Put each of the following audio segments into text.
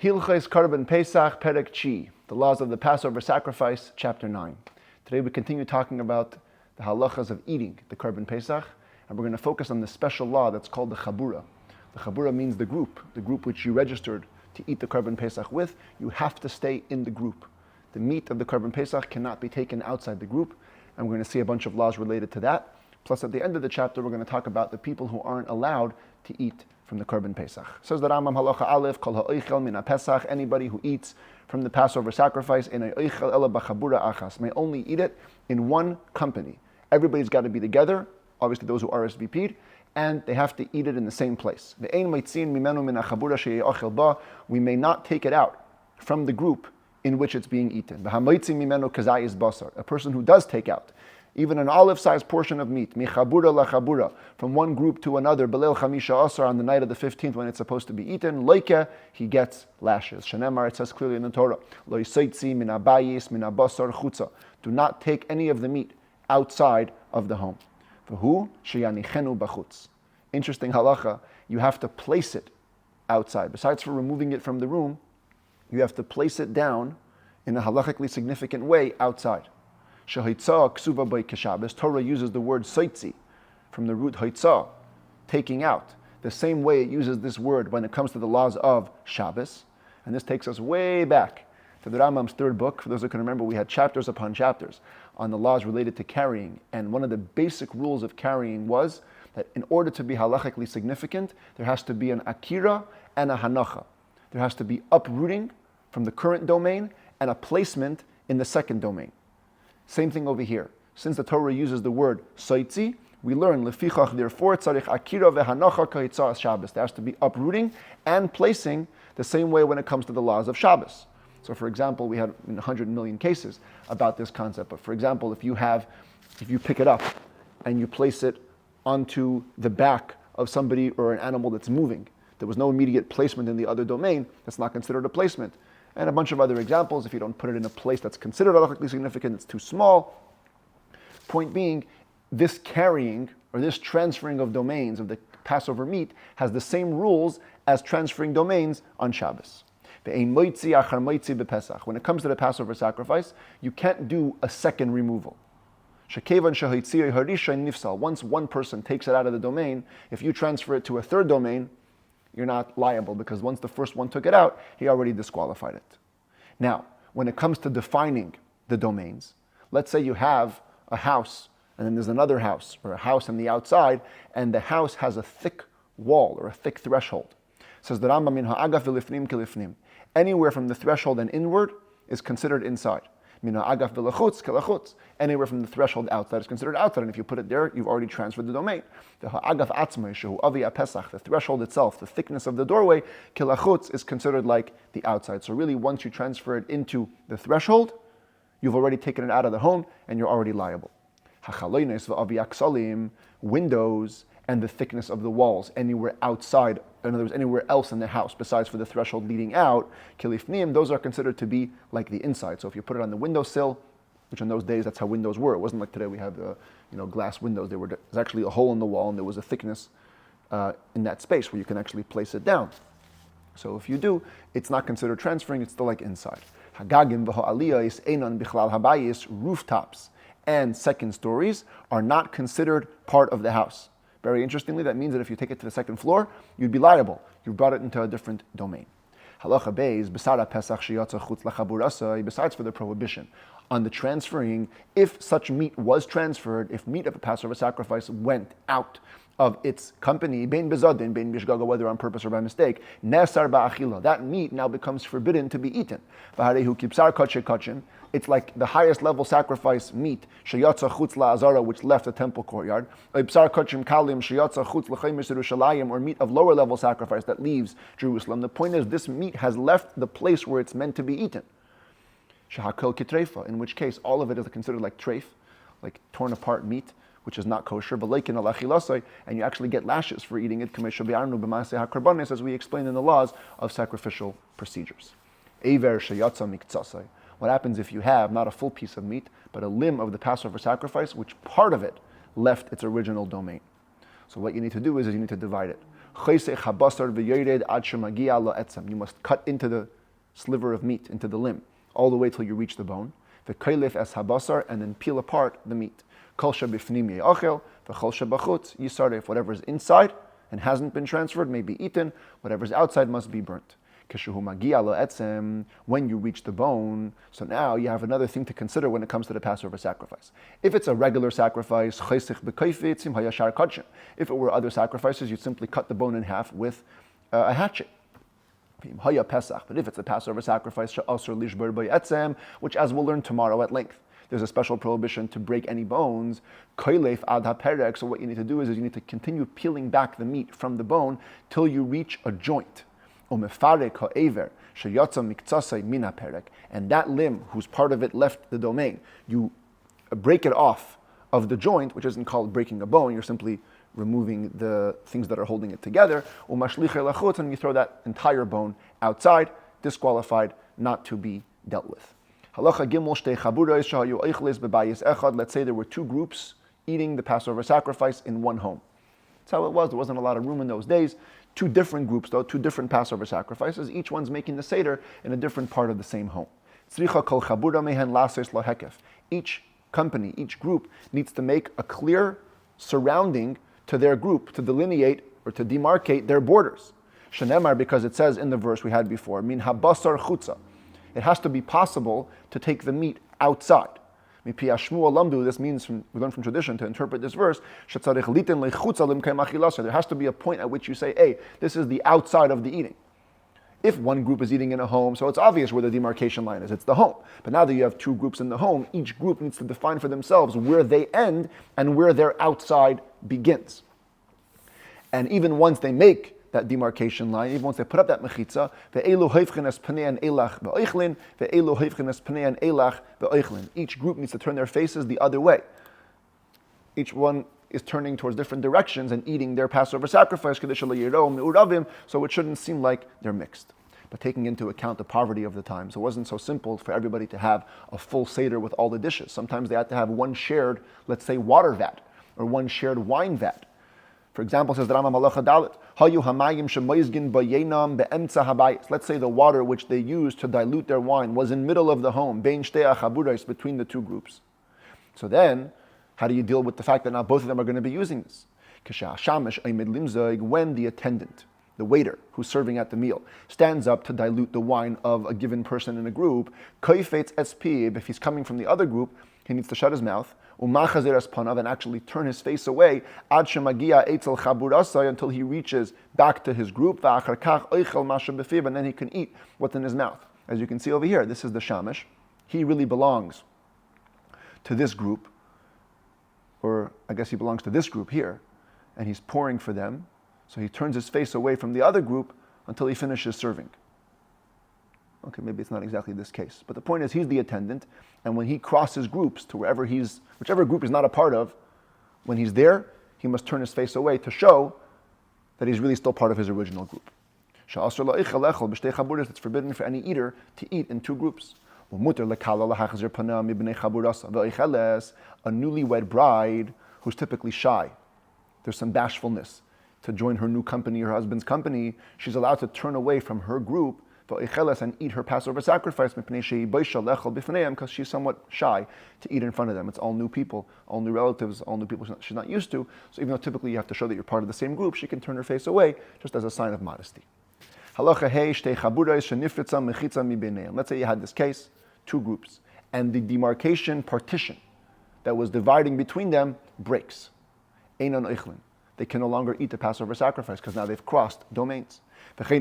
Hilchos Korban Pesach Perek Chi, the laws of the Passover sacrifice, chapter 9. Today we continue talking about the halachas of eating the Korban Pesach, and we're going to focus on the special law that's called the Chabura. The Chabura means the group which you registered to eat the Korban Pesach with. You have to stay in the group. The meat of the Korban Pesach cannot be taken outside the group, and we're going to see a bunch of laws related to that. Plus, at the end of the chapter, we're going to talk about the people who aren't allowed to eat from the Korban Pesach. Says the Rambam, halacha aleph, kol ha'oichel min ha'pesach, anybody who eats from the Passover sacrifice in a oichel ela b'chabura achas, may only eat it in one company. Everybody's got to be together, obviously those who RSVP'd, and they have to eat it in the same place. We may not take it out from the group in which it's being eaten. A person who does take out even an olive-sized portion of meat, michabura lachabura, from one group to another, belel chamisha asar, on the night of the 15th when it's supposed to be eaten, loike, he gets lashes. Shenemar, it says clearly in the Torah, lo yisaitzi min abayis min abasar chutza. Do not take any of the meat outside of the home. V'hu sheyanichenu b'chutz. Interesting halacha, you have to place it outside. Besides for removing it from the room, you have to place it down in a halachically significant way outside. Shehitza ksuva by keshabes. Torah uses the word saitzi from the root hitza, taking out. The same way it uses this word when it comes to the laws of Shabbos. And this takes us way back to the Rambam's third book. For those who can remember, we had chapters upon chapters on the laws related to carrying. And one of the basic rules of carrying was that in order to be halachically significant, there has to be an akira and a hanacha. There has to be uprooting from the current domain and a placement in the second domain. Same thing over here. Since the Torah uses the word saitzi, we learn lefichach, therefore tzarich akira vehanacha kahitzas Shabbos. There has to be uprooting and placing the same way when it comes to the laws of Shabbos. So for example, we had 100 million cases about this concept. But for example, if you pick it up and you place it onto the back of somebody or an animal that's moving, there was no immediate placement in the other domain, that's not considered a placement. And a bunch of other examples, if you don't put it in a place that's considered halachically significant, it's too small. Point being, this carrying or this transferring of domains of the Passover meat has the same rules as transferring domains on Shabbos. When it comes to the Passover sacrifice, you can't do a second removal. Once one person takes it out of the domain, if you transfer it to a third domain, you're not liable, because once the first one took it out, he already disqualified it. Now, when it comes to defining the domains, let's say you have a house, and then there's another house, or a house on the outside, and the house has a thick wall, or a thick threshold. It says the Rambam, min ha'agaf v'lifnim kilifnim. Anywhere from the threshold and inward is considered inside. Min ha'agaf v'lachutz kilachutz. Anywhere from the threshold outside is considered outside, and if you put it there, you've already transferred the domain. The ha'agaf atzmai shehu avi ha'pesach, the threshold itself, the thickness of the doorway, kilachutz, is considered like the outside. So really, once you transfer it into the threshold, you've already taken it out of the home, and you're already liable. Hachaloines v'avi aksalim, windows, and the thickness of the walls, anywhere outside, in other words, anywhere else in the house besides for the threshold leading out, kilifnim, those are considered to be like the inside. So if you put it on the windowsill, which in those days that's how windows were. It wasn't like today we have glass windows. There's actually a hole in the wall, and there was a thickness in that space where you can actually place it down. So if you do, it's not considered transferring, it's still like inside. Hagagim v'ha'aliyos einon bichlal habayis, rooftops and second stories are not considered part of the house. Very interestingly, that means that if you take it to the second floor, you'd be liable. You brought it into a different domain. Halacha beis, b'sara pesach sheyatza chutz lachaburasai, besides for the prohibition on the transferring, if such meat was transferred, if meat of a Passover sacrifice went out of its company, bein bezadin, bein bishgaga, whether on purpose or by mistake, nesar ba'achila, that meat now becomes forbidden to be eaten. V'harehu kipsar kachin kachin, it's like the highest level sacrifice meat, sheyatza chutz la'azara, which left the temple courtyard, ibsar kachim kalim, sheyatza chutz l'chaymis Yerushalayim, or meat of lower level sacrifice that leaves Jerusalem. The point is, this meat has left the place where it's meant to be eaten. Shehakol kitreifa, in which case all of it is considered like treif, like torn apart meat, which is not kosher, and you actually get lashes for eating it, as we explained in the laws of sacrificial procedures. What happens if you have not a full piece of meat, but a limb of the Passover sacrifice, which part of it left its original domain? So what you need to do is you need to divide it. You must cut into the sliver of meat, into the limb, all the way till you reach the bone. And then peel apart the meat. Whatever is inside and hasn't been transferred may be eaten. Whatever's outside must be burnt. When you reach the bone, so now you have another thing to consider when it comes to the Passover sacrifice. If it's a regular sacrifice, if it were other sacrifices, you'd simply cut the bone in half with a hatchet. But if it's a Passover sacrifice, which as we'll learn tomorrow at length, there's a special prohibition to break any bones. So what you need to do is you need to continue peeling back the meat from the bone till you reach a joint. And that limb, whose part of it left the domain, you break it off of the joint, which isn't called breaking a bone, you're simply removing the things that are holding it together, and you throw that entire bone outside, disqualified, not to be dealt with. Let's say there were two groups eating the Passover sacrifice in one home. That's how it was. There wasn't a lot of room in those days. Two different groups, though, two different Passover sacrifices. Each one's making the Seder in a different part of the same home. Each company, each group needs to make a clear surrounding to their group to delineate or to demarcate their borders. Shenemar, because it says in the verse we had before, min habasar chutza. It has to be possible to take the meat outside. This means, we learn from tradition to interpret this verse, there has to be a point at which you say, hey, this is the outside of the eating. If one group is eating in a home, so it's obvious where the demarcation line is, it's the home. But now that you have two groups in the home, each group needs to define for themselves where they end and where their outside begins. And even once they make that demarcation line, even once they put up that mechitza, each group needs to turn their faces the other way. Each one is turning towards different directions and eating their Passover sacrifice, so it shouldn't seem like they're mixed. But taking into account the poverty of the times, it wasn't so simple for everybody to have a full Seder with all the dishes. Sometimes they had to have one shared, let's say, water vat, or one shared wine vat. For example, says the Rambam Halacha Dalet, let's say the water which they used to dilute their wine was in middle of the home, between the two groups. So then, how do you deal with the fact that now both of them are going to be using this? When the attendant, the waiter who's serving at the meal, stands up to dilute the wine of a given person in a group, if he's coming from the other group, he needs to shut his mouth and actually turn his face away until he reaches back to his group, and then he can eat what's in his mouth. As you can see over here, this is the shamish. He really belongs to this group, or I guess he belongs to this group here, and he's pouring for them, so he turns his face away from the other group until he finishes serving. Okay, maybe it's not exactly this case, but the point is he's the attendant, and when he crosses groups to whichever group he's not a part of, when he's there, he must turn his face away to show that he's really still part of his original group. It's forbidden for any eater to eat in two groups. A newlywed bride who's typically shy, there's some bashfulness to join her new company, her husband's company, she's allowed to turn away from her group and eat her Passover sacrifice because she's somewhat shy to eat in front of them. It's all new people, all new relatives, all new people she's not used to. So even though typically you have to show that you're part of the same group, she can turn her face away just as a sign of modesty. Let's say you had this case, two groups, and the demarcation partition that was dividing between them breaks. They can no longer eat the Passover sacrifice because now they've crossed domains. Or if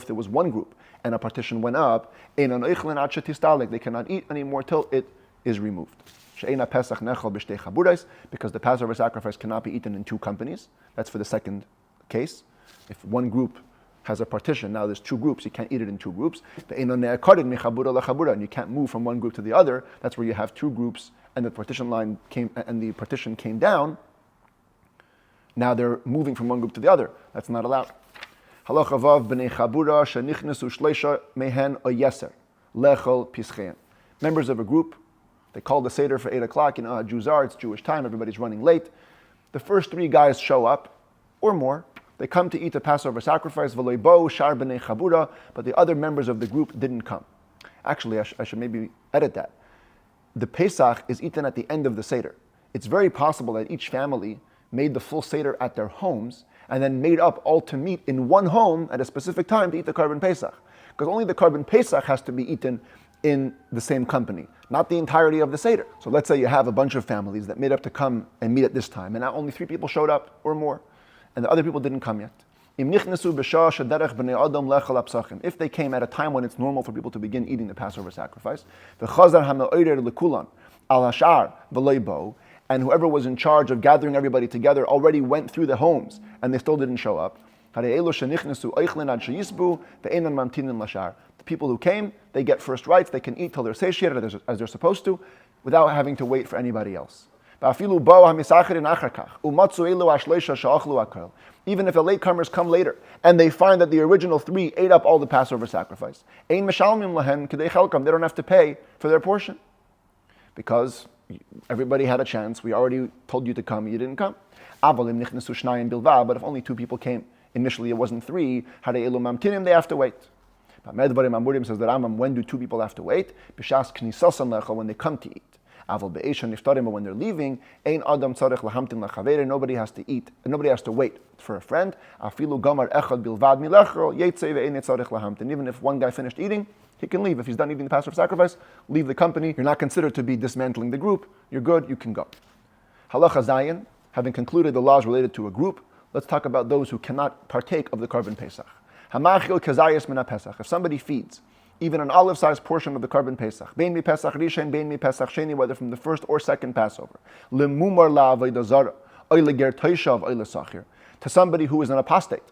there was one group and a partition went up, they cannot eat anymore till it is removed. Because the Passover sacrifice cannot be eaten in two companies. That's for the second case. If one group has a partition, now there's two groups, you can't eat it in two groups. And you can't move from one group to the other. That's where you have two groups and the partition came down. Now they're moving from one group to the other. That's not allowed. Members of a group, they call the Seder for 8 o'clock. You know how Jews are, it's Jewish time, everybody's running late. The first 3 guys show up, or more. They come to eat the Passover sacrifice, but the other members of the group didn't come. Actually, I should maybe edit that. The Pesach is eaten at the end of the Seder. It's very possible that each family made the full Seder at their homes and then made up all to meet in one home at a specific time to eat the Korban Pesach. Because only the Korban Pesach has to be eaten in the same company, not the entirety of the Seder. So let's say you have a bunch of families that made up to come and meet at this time, and now only 3 people showed up or more, and the other people didn't come yet. If they came at a time when it's normal for people to begin eating the Passover sacrifice, and whoever was in charge of gathering everybody together already went through the homes and they still didn't show up, the people who came, they get first rights, they can eat till they're satiated as they're supposed to, without having to wait for anybody else. Even if the latecomers come later and they find that the original 3 ate up all the Passover sacrifice, they don't have to pay for their portion. Because everybody had a chance, we already told you to come, you didn't come. But if only 2 people came, initially it wasn't 3, they have to wait. Says the Rambam, when do 2 people have to wait? When they come to eat. But when they're leaving, nobody has to eat, nobody has to wait for a friend. And even if one guy finished eating, he can leave. If he's done eating the Passover sacrifice, leave the company. You're not considered to be dismantling the group. You're good, you can go. Halacha Zayin, having concluded the laws related to a group, let's talk about those who cannot partake of the Korban Pesach. If somebody feeds even an olive-sized portion of the Korban Pesach, whether from the first or second Passover, to somebody who is an apostate,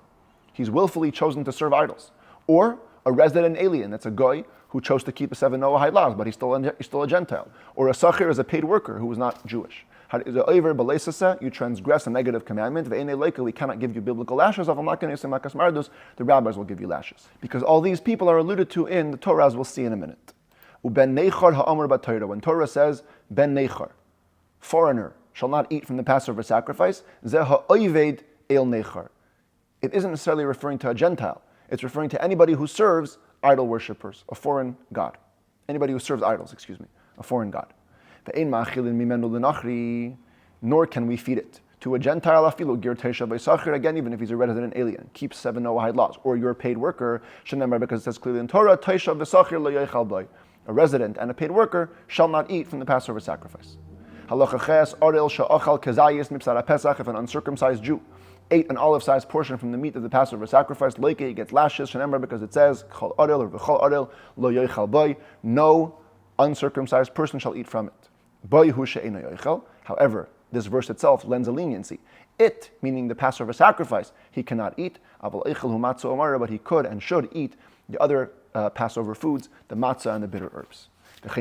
he's willfully chosen to serve idols, or a resident alien, that's a goy who chose to keep the 7 Noahide laws, but he's still a Gentile, or a sachir is a paid worker who is not Jewish. You transgress a negative commandment. We cannot give you biblical lashes. The rabbis will give you lashes. Because all these people are alluded to in the Torah, as we'll see in a minute. When Torah says, Ben Nechar, foreigner, shall not eat from the Passover sacrifice, it isn't necessarily referring to a Gentile. It's referring to anybody who serves idol worshippers, a foreign god. Anybody who serves idols, a foreign god. Nor can we feed it to a Gentile, again, even if he's a resident alien, keeps 7 Noahide laws, or you're a paid worker, because it says clearly in Torah, a resident and a paid worker shall not eat from the Passover sacrifice. If an uncircumcised Jew ate an olive-sized portion from the meat of the Passover sacrifice, he gets lashes, because it says, no uncircumcised person shall eat from it. However, this verse itself lends a leniency. It, meaning the Passover sacrifice, he cannot eat, but he could and should eat the other Passover foods, the matzah and the bitter herbs. It's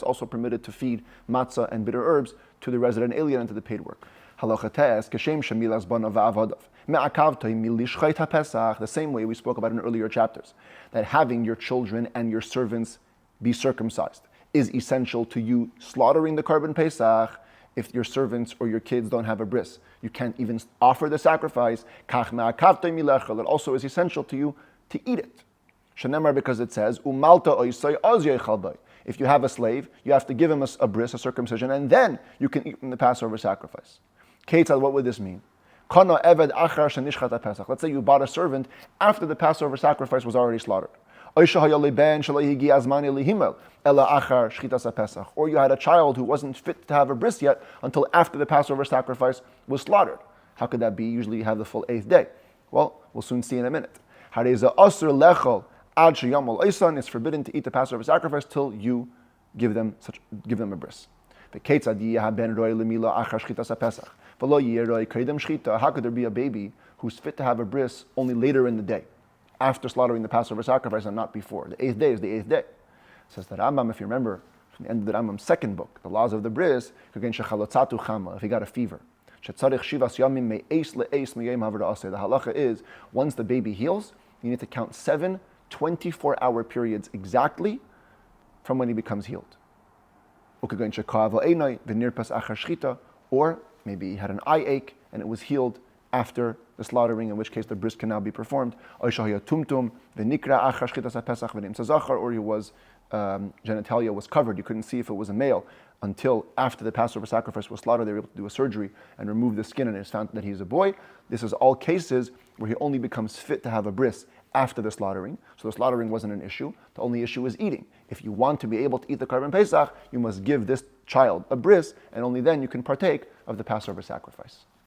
also permitted to feed matzah and bitter herbs to the resident alien and to the paid work. The same way we spoke about in earlier chapters, that having your children and your servants be circumcised is essential to you slaughtering the Korban Pesach. If your servants or your kids don't have a bris, you can't even offer the sacrifice. That also is essential to you to eat it. Because it says, if you have a slave, you have to give him a bris, a circumcision, and then you can eat from the Passover sacrifice. What would this mean? Let's say you bought a servant after the Passover sacrifice was already slaughtered. Or you had a child who wasn't fit to have a bris yet until after the Passover sacrifice was slaughtered. How could that be? Usually you have the full 8th day. Well, we'll soon see in a minute. It's forbidden to eat the Passover sacrifice till you give them a bris. How could there be a baby who's fit to have a bris only later in the day, after slaughtering the Passover sacrifice and not before? The 8th day is the 8th day. Says the Rambam, if you remember, from the end of the Rambam's second book, the laws of the bris, if he got a fever. The halacha is, once the baby heals, you need to count 7 24-hour periods exactly from when he becomes healed. or maybe he had an eye ache and it was healed after the slaughtering, in which case the bris can now be performed. Or he was genitalia was covered, you couldn't see if it was a male until after the Passover sacrifice was slaughtered. They were able to do a surgery and remove the skin, and it's found that he's a boy. This is all cases where he only becomes fit to have a bris after the slaughtering. So the slaughtering wasn't an issue. The only issue is eating. If you want to be able to eat the Korban Pesach, you must give this child a bris, and only then you can partake of the Passover sacrifice.